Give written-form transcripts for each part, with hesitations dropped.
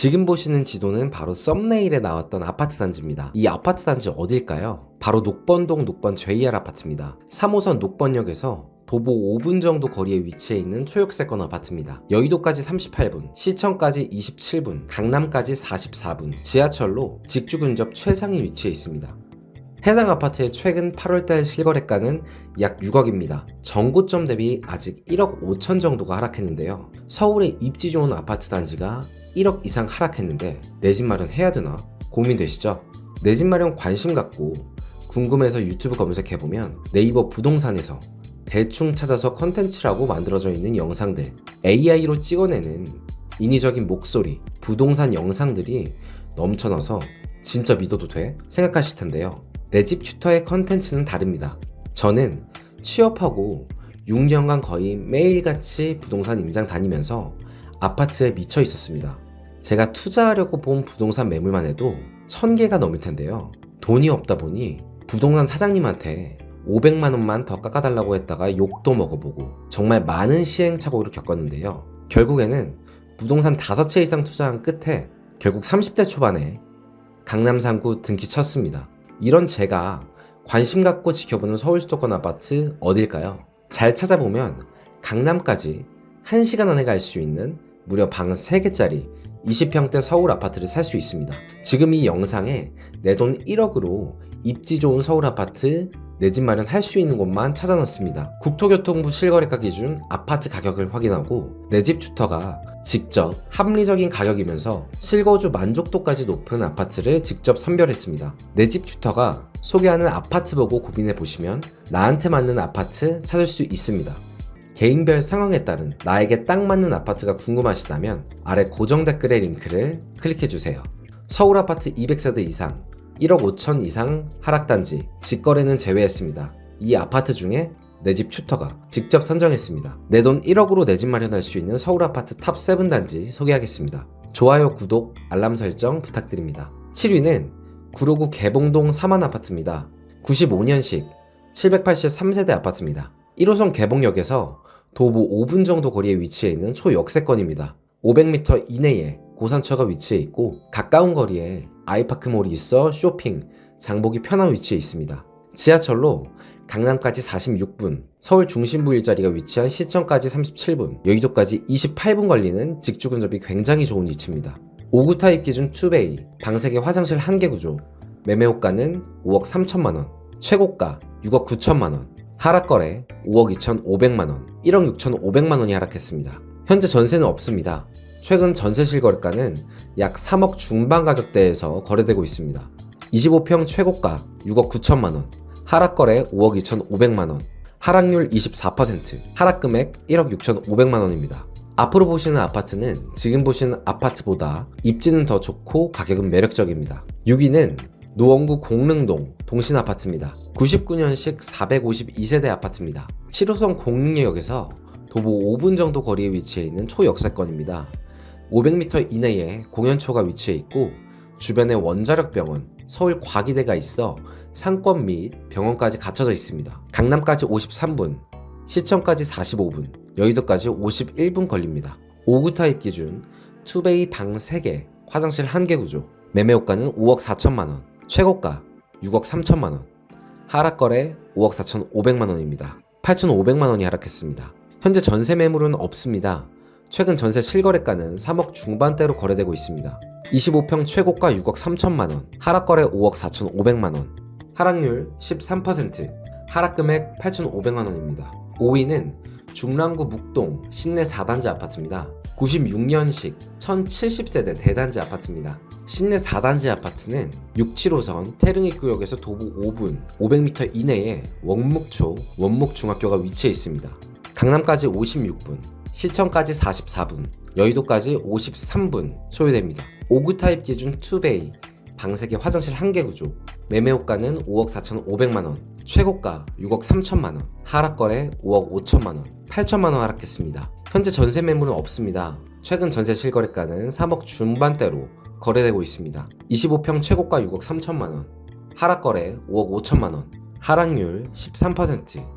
지금 보시는 지도는 바로 썸네일에 나왔던 아파트 단지입니다. 이 아파트 단지 어딜까요? 바로 녹번동 녹번 JR 아파트입니다. 3호선 녹번역에서 도보 5분 정도 거리에 위치해 있는 초역세권 아파트입니다. 여의도까지 38분, 시청까지 27분, 강남까지 44분, 지하철로 직주 근접 최상위 위치해 있습니다. 해당 아파트의 최근 8월달 실거래가는 약 6억입니다. 전고점 대비 아직 1억 5천 정도가 하락했는데요. 서울의 입지 좋은 아파트 단지가 1억 이상 하락했는데 내 집 마련 해야 되나? 고민되시죠? 내 집 마련 관심 갖고 궁금해서 유튜브 검색해보면 네이버 부동산에서 대충 찾아서 컨텐츠라고 만들어져 있는 영상들, AI로 찍어내는 인위적인 목소리, 부동산 영상들이 넘쳐나서 진짜 믿어도 돼? 생각하실 텐데요. 내 집 튜터의 컨텐츠는 다릅니다. 저는 취업하고 6년간 거의 매일같이 부동산 임장 다니면서 아파트에 미쳐 있었습니다. 제가 투자하려고 본 부동산 매물만 해도 1000개가 넘을 텐데요. 돈이 없다 보니 부동산 사장님한테 500만 원만 더 깎아달라고 했다가 욕도 먹어보고 정말 많은 시행착오를 겪었는데요. 결국에는 부동산 5채 이상 투자한 끝에 결국 30대 초반에 강남 3구 등기 쳤습니다. 이런 제가 관심 갖고 지켜보는 서울 수도권 아파트 어딜까요? 잘 찾아보면 강남까지 1시간 안에 갈 수 있는 무려 방 3개짜리 20평대 서울 아파트를 살 수 있습니다. 지금 이 영상에 내 돈 1억으로 입지 좋은 서울 아파트 내 집 마련 할 수 있는 곳만 찾아놨습니다. 국토교통부 실거래가 기준 아파트 가격을 확인하고 내 집 튜터가 직접 합리적인 가격이면서 실거주 만족도까지 높은 아파트를 직접 선별했습니다. 내 집 튜터가 소개하는 아파트 보고 고민해 보시면 나한테 맞는 아파트 찾을 수 있습니다. 개인별 상황에 따른 나에게 딱 맞는 아파트가 궁금하시다면 아래 고정 댓글의 링크를 클릭해주세요. 서울 아파트 200세대 이상 1억 5천 이상 하락단지 직거래는 제외했습니다. 이 아파트 중에 내 집 튜터가 직접 선정했습니다. 내 돈 1억으로 내 집 마련할 수 있는 서울 아파트 탑 7 단지 소개하겠습니다. 좋아요, 구독, 알람 설정 부탁드립니다. 7위는 구로구 개봉동 3만 아파트입니다. 95년식 783세대 아파트입니다. 1호선 개봉역에서 도보 5분 정도 거리에 위치해 있는 초역세권입니다. 500m 이내에 고산처가 위치해 있고 가까운 거리에 아이파크몰이 있어 쇼핑, 장보기 편한 위치에 있습니다. 지하철로 강남까지 46분, 서울 중심부 일자리가 위치한 시청까지 37분, 여의도까지 28분 걸리는 직주 근접이 굉장히 좋은 위치입니다. 5구 타입 기준 2베이, 방 3개 화장실 1개 구조, 매매호가는 5억 3천만원, 최고가 6억 9천만원, 하락거래 5억 2,500만원, 1억 6,500만원이 하락했습니다. 현재 전세는 없습니다. 최근 전세 실거래가는 약 3억 중반 가격대에서 거래되고 있습니다. 25평 최고가 6억 9천만원, 하락거래 5억 2,500만원, 하락률 24%, 하락금액 1억 6,500만원입니다. 앞으로 보시는 아파트는 지금 보시는 아파트보다 입지는 더 좋고 가격은 매력적입니다. 6위는 노원구 공릉동 동신아파트입니다. 99년식 452세대 아파트입니다. 7호선 공릉역에서 도보 5분 정도 거리에 위치해 있는 초역세권입니다. 500m 이내에 공연초가 위치해 있고 주변에 원자력 병원, 서울 과기대가 있어 상권 및 병원까지 갖춰져 있습니다. 강남까지 53분, 시청까지 45분, 여의도까지 51분 걸립니다. 5구 타입 기준 2베이 방 3개, 화장실 1개 구조, 매매호가는 5억 4천만원, 최고가 6억 3천만원, 하락거래 5억 4,500만원입니다. 8,500만원이 하락했습니다. 현재 전세 매물은 없습니다. 최근 전세 실거래가는 3억 중반대로 거래되고 있습니다. 25평 최고가 6억 3천만원, 하락거래 5억 4,500만원, 하락률 13%, 하락금액 8,500만원입니다. 5위는 중랑구 묵동 신내 4단지 아파트입니다. 96년식 1070세대 대단지 아파트입니다. 신내 4단지 아파트는 6, 7호선 태릉이 구역에서 도보 5분, 500m 이내에 원목초, 원목중학교가 위치해 있습니다. 강남까지 56분, 시청까지 44분, 여의도까지 53분 소요됩니다. 5구 타입 기준 2베이, 방 3개 화장실 1개 구조, 매매호가는 5억 4,500만원, 최고가 6억 3천만원, 하락거래 5억 5천만원, 8천만원 하락했습니다. 현재 전세 매물은 없습니다. 최근 전세 실거래가는 3억 중반대로 거래되고 있습니다. 25평 최고가 6억 3천만원, 하락거래 5억 5천만원, 하락률 13%,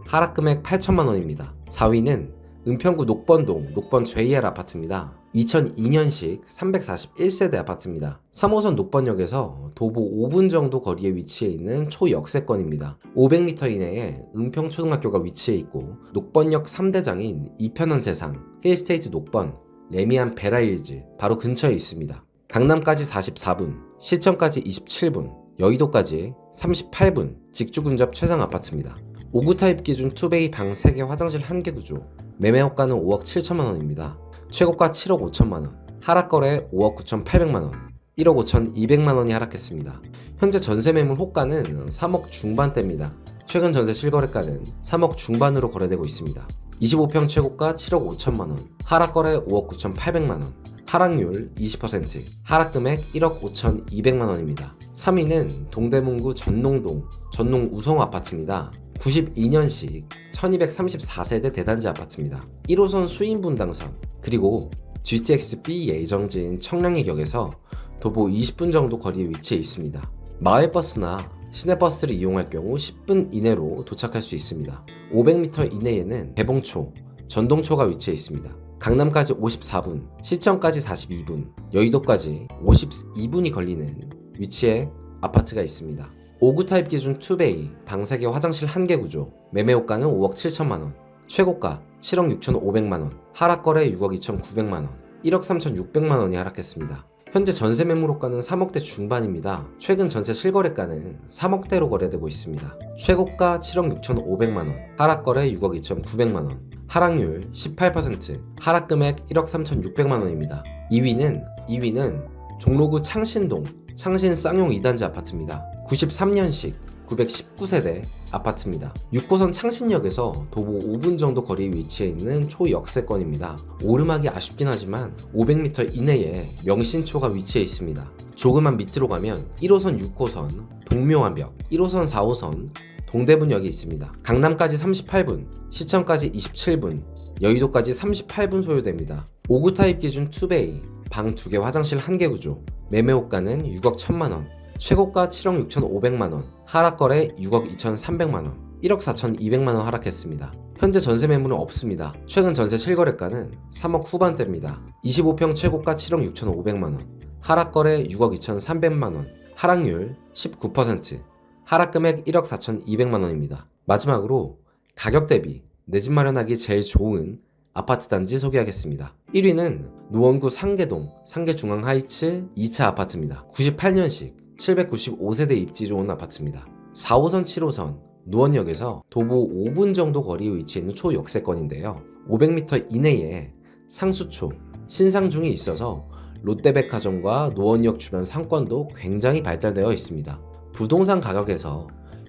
하락금액 8천만원입니다. 4위는 은평구 녹번동 녹번 JR 아파트입니다. 2002년식 341세대 아파트입니다. 3호선 녹번역에서 도보 5분 정도 거리에 위치해 있는 초역세권입니다. 500m 이내에 은평초등학교가 위치해 있고 녹번역 3대장인 이편원 세상, 힐스테이트 녹번, 레미안 베라힐즈 바로 근처에 있습니다. 강남까지 44분, 시청까지 27분, 여의도까지 38분, 직주 근접 최상 아파트입니다. 5구 타입 기준 2베이 방 3개 화장실 1개 구조, 매매 호가는 5억 7천만 원입니다. 최고가 7억 5천만 원, 하락거래 5억 9천8백만 원, 1억 5천 2백만 원이 하락했습니다. 현재 전세 매물 호가는 3억 중반대입니다. 최근 전세 실거래가는 3억 중반으로 거래되고 있습니다. 25평 최고가 7억 5천만 원, 하락거래 5억 9천8백만 원, 하락률 20%, 하락금액 1억 5천 2백만 원입니다. 3위는 동대문구 전농동, 전농 우성호 아파트입니다. 92년식 1234세대 대단지 아파트입니다. 1호선 수인분당선, 그리고 GTX-B 예정지인 청량리역에서 도보 20분 정도 거리에 위치해 있습니다. 마을버스나 시내버스를 이용할 경우 10분 이내로 도착할 수 있습니다. 500m 이내에는 개봉초, 전동초가 위치해 있습니다. 강남까지 54분, 시청까지 42분, 여의도까지 52분이 걸리는 위치에 아파트가 있습니다. 5구 타입 기준 2베이, 방 3개 화장실 1개 구조, 매매 호가는 5억 7천만 원, 최고가 7억 6천 5백만 원, 하락거래 6억 2천 9백만 원, 1억 3천 6백만 원이 하락했습니다. 현재 전세 매물 호가는 3억대 중반입니다. 최근 전세 실거래가는 3억대로 거래되고 있습니다. 최고가 7억 6천 5백만 원, 하락거래 6억 2천 9백만 원, 하락률 18%, 하락금액 1억 3천 6백만 원입니다. 2위는 종로구 창신동, 창신 쌍용 2단지 아파트입니다. 93년식 919세대 아파트입니다. 6호선 창신역에서 도보 5분 정도 거리에 위치해 있는 초역세권입니다. 오르막이 아쉽긴 하지만 500m 이내에 명신초가 위치해 있습니다. 조금만 밑으로 가면 1호선 6호선 동묘암역, 1호선 4호선 동대문역이 있습니다. 강남까지 38분, 시청까지 27분, 여의도까지 38분 소요됩니다. 5구 타입 기준 2베이, 방 2개 화장실 1개 구조, 매매 호가는 6억 1천만 원, 최고가 7억 6천 5백만 원, 하락거래 6억 2천 3백만 원, 1억 4천 2백만 원 하락했습니다. 현재 전세 매물은 없습니다. 최근 전세 실거래가는 3억 후반대입니다. 25평 최고가 7억 6천 5백만 원, 하락거래 6억 2천 3백만 원, 하락률 19%, 하락금액 1억 4천 2백만 원입니다. 마지막으로 가격 대비 내 집 마련하기 제일 좋은 아파트 단지 소개하겠습니다. 1위는 노원구 상계동 상계중앙 하이츠 2차 아파트입니다. 98년식 795세대 입지 좋은 아파트입니다. 4호선 7호선 노원역에서 도보 5분 정도 거리에 위치해 있는 초역세권인데요. 500m 이내에 상수초, 신상중이 있어서 롯데백화점과 노원역 주변 상권도 굉장히 발달되어 있습니다. 부동산 가격에서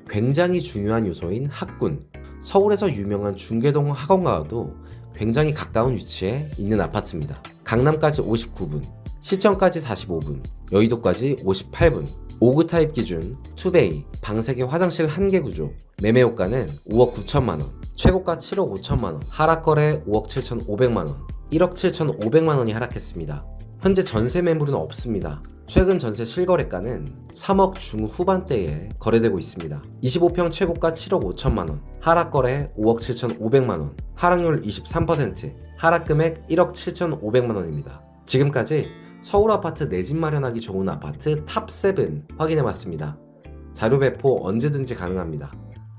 굉장히 중요한 요소인 학군, 서울에서 유명한 중계동 학원가와도 굉장히 가까운 위치에 있는 아파트입니다. 강남까지 59분, 시청까지 45분, 여의도까지 58분, 5구 타입 기준 2베이, 방 3개 화장실 1개 구조, 매매 호가는 5억 9천만 원, 최고가 7억 5천만 원, 하락거래 5억 7천 5백만 원, 1억 7천 5백만 원이 하락했습니다. 현재 전세 매물은 없습니다. 최근 전세 실거래가는 3억 중후반대에 거래되고 있습니다. 25평 최고가 7억 5천만 원, 하락거래 5억 7천 5백만 원, 하락률 23%, 하락금액 1억 7천 5백만 원입니다. 지금까지 서울 아파트 내 집 마련하기 좋은 아파트 탑7 확인해봤습니다. 자료 배포 언제든지 가능합니다.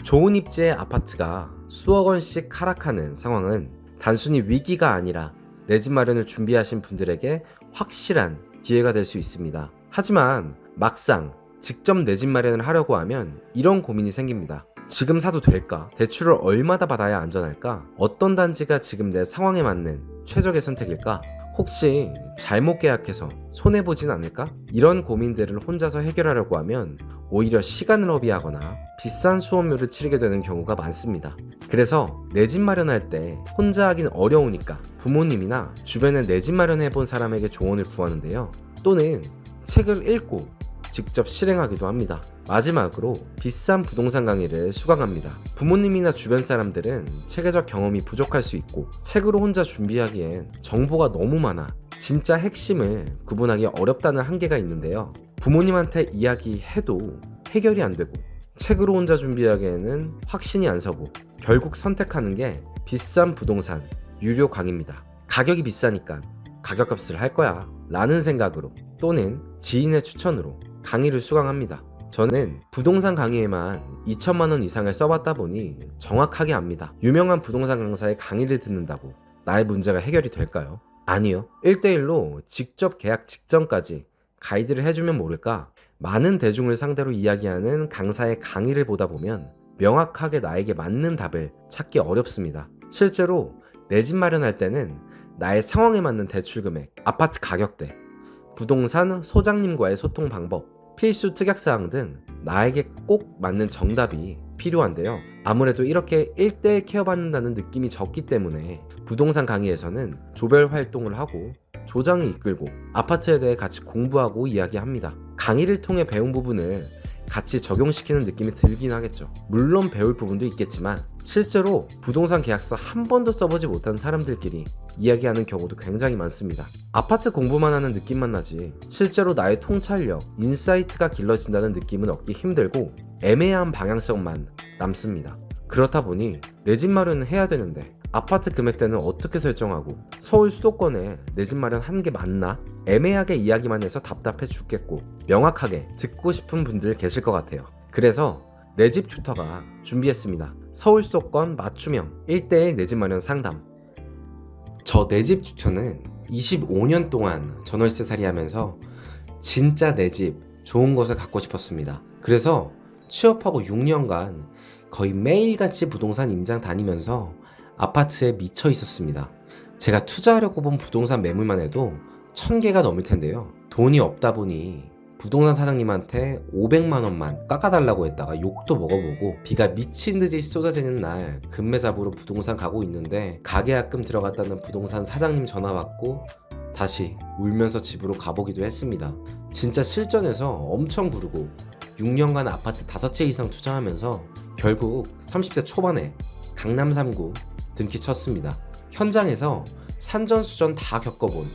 좋은 입지의 아파트가 수억 원씩 하락하는 상황은 단순히 위기가 아니라 내 집 마련을 준비하신 분들에게 확실한 기회가 될 수 있습니다. 하지만 막상 직접 내 집 마련을 하려고 하면 이런 고민이 생깁니다. 지금 사도 될까? 대출을 얼마나 받아야 안전할까? 어떤 단지가 지금 내 상황에 맞는 최적의 선택일까? 혹시 잘못 계약해서 손해보진 않을까? 이런 고민들을 혼자서 해결하려고 하면 오히려 시간을 허비하거나 비싼 수업료를 치르게 되는 경우가 많습니다. 그래서 내 집 마련할 때 혼자 하긴 어려우니까 부모님이나 주변에 내 집 마련해본 사람에게 조언을 구하는데요. 또는 책을 읽고 직접 실행하기도 합니다. 마지막으로 비싼 부동산 강의를 수강합니다. 부모님이나 주변 사람들은 체계적 경험이 부족할 수 있고 책으로 혼자 준비하기엔 정보가 너무 많아 진짜 핵심을 구분하기 어렵다는 한계가 있는데요. 부모님한테 이야기해도 해결이 안 되고 책으로 혼자 준비하기에는 확신이 안 서고 결국 선택하는 게 비싼 부동산 유료 강의입니다. 가격이 비싸니까 가격값을 할 거야 라는 생각으로 또는 지인의 추천으로 강의를 수강합니다. 저는 부동산 강의에만 2천만 원 이상을 써봤다 보니 정확하게 압니다. 유명한 부동산 강사의 강의를 듣는다고 나의 문제가 해결이 될까요? 아니요. 1대1로 직접 계약 직전까지 가이드를 해주면 모를까? 많은 대중을 상대로 이야기하는 강사의 강의를 보다 보면 명확하게 나에게 맞는 답을 찾기 어렵습니다. 실제로 내 집 마련할 때는 나의 상황에 맞는 대출 금액, 아파트 가격대, 부동산 소장님과의 소통 방법, 필수 특약사항 등 나에게 꼭 맞는 정답이 필요한데요. 아무래도 이렇게 1대1 케어받는다는 느낌이 적기 때문에 부동산 강의에서는 조별 활동을 하고 조장이 이끌고 아파트에 대해 같이 공부하고 이야기합니다. 강의를 통해 배운 부분을 같이 적용시키는 느낌이 들긴 하겠죠. 물론 배울 부분도 있겠지만 실제로 부동산 계약서 한 번도 써보지 못한 사람들끼리 이야기하는 경우도 굉장히 많습니다. 아파트 공부만 하는 느낌만 나지 실제로 나의 통찰력, 인사이트가 길러진다는 느낌은 얻기 힘들고 애매한 방향성만 남습니다. 그렇다 보니 내 집 마련은 해야 되는데 아파트 금액대는 어떻게 설정하고 서울 수도권에 내 집 마련하는 게 맞나? 애매하게 이야기만 해서 답답해 죽겠고 명확하게 듣고 싶은 분들 계실 것 같아요. 그래서 내 집 튜터가 준비했습니다. 서울 수도권 맞춤형 1대1 내 집 마련 상담. 저 내 집 튜터는 25년 동안 전월세 살이 하면서 진짜 내 집 좋은 곳을 갖고 싶었습니다. 그래서 취업하고 6년간 거의 매일같이 부동산 임장 다니면서 아파트에 미쳐 있었습니다. 제가 투자하려고 본 부동산 매물만 해도 1000개가 넘을 텐데요. 돈이 없다 보니 부동산 사장님한테 500만 원만 깎아달라고 했다가 욕도 먹어보고 비가 미친 듯이 쏟아지는 날 금매 잡으러 부동산 가고 있는데 가계약금 들어갔다는 부동산 사장님 전화 받고 다시 울면서 집으로 가보기도 했습니다. 진짜 실전에서 엄청 구르고 6년간 아파트 5채 이상 투자하면서 결국 30대 초반에 강남 3구 등기 쳤습니다. 현장에서 산전수전 다 겪어본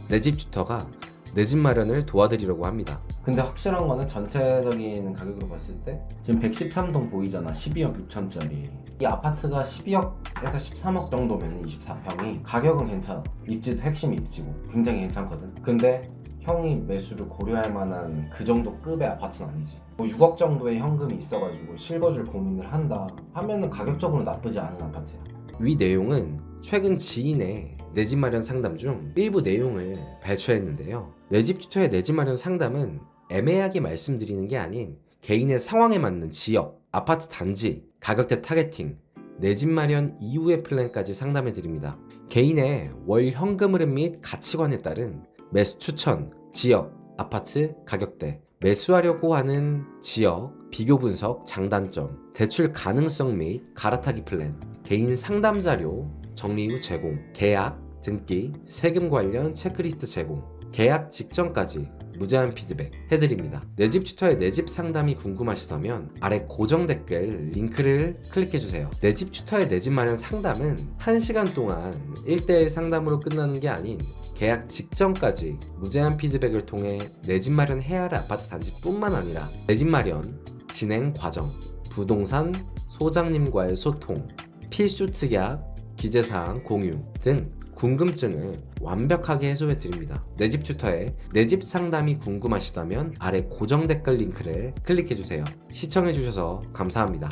내 집 튜터가 내 집 마련을 도와드리려고 합니다. 근데 확실한 거는 전체적인 가격으로 봤을 때 지금 113동 보이잖아. 12억 6천짜리. 이 아파트가 12억에서 13억 정도면 24평이 가격은 괜찮아. 입지도 핵심 입지고 굉장히 괜찮거든. 근데 형이 매수를 고려할 만한 그 정도 급의 아파트는 아니지. 뭐 6억 정도의 현금이 있어가지고 실거줄 고민을 한다 하면은 가격적으로 나쁘지 않은 아파트야. 위 내용은 최근 지인의 내 집 마련 상담 중 일부 내용을 발췌했는데요. 내 집 튜터의 내 집 마련 상담은 애매하게 말씀드리는 게 아닌 개인의 상황에 맞는 지역, 아파트 단지, 가격대 타겟팅, 내 집 마련 이후의 플랜까지 상담해 드립니다. 개인의 월 현금 흐름 및 가치관에 따른 매수 추천, 지역, 아파트, 가격대, 매수하려고 하는 지역, 비교 분석, 장단점, 대출 가능성 및 갈아타기 플랜, 개인 상담 자료, 정리 후 제공, 계약, 등기, 세금 관련 체크리스트 제공, 계약 직전까지 무제한 피드백 해드립니다. 내 집 튜터의 내 집 상담이 궁금하시다면 아래 고정 댓글 링크를 클릭해주세요. 내 집 튜터의 내 집 마련 상담은 1시간 동안 1대1 상담으로 끝나는 게 아닌 계약 직전까지 무제한 피드백을 통해 내 집 마련해야 할 아파트 단지뿐만 아니라 내 집 마련 진행 과정, 부동산 소장님과의 소통, 필수 특약, 기재사항 공유 등 궁금증을 완벽하게 해소해 드립니다. 내 집 튜터의 내 집 상담이 궁금하시다면 아래 고정 댓글 링크를 클릭해 주세요. 시청해 주셔서 감사합니다.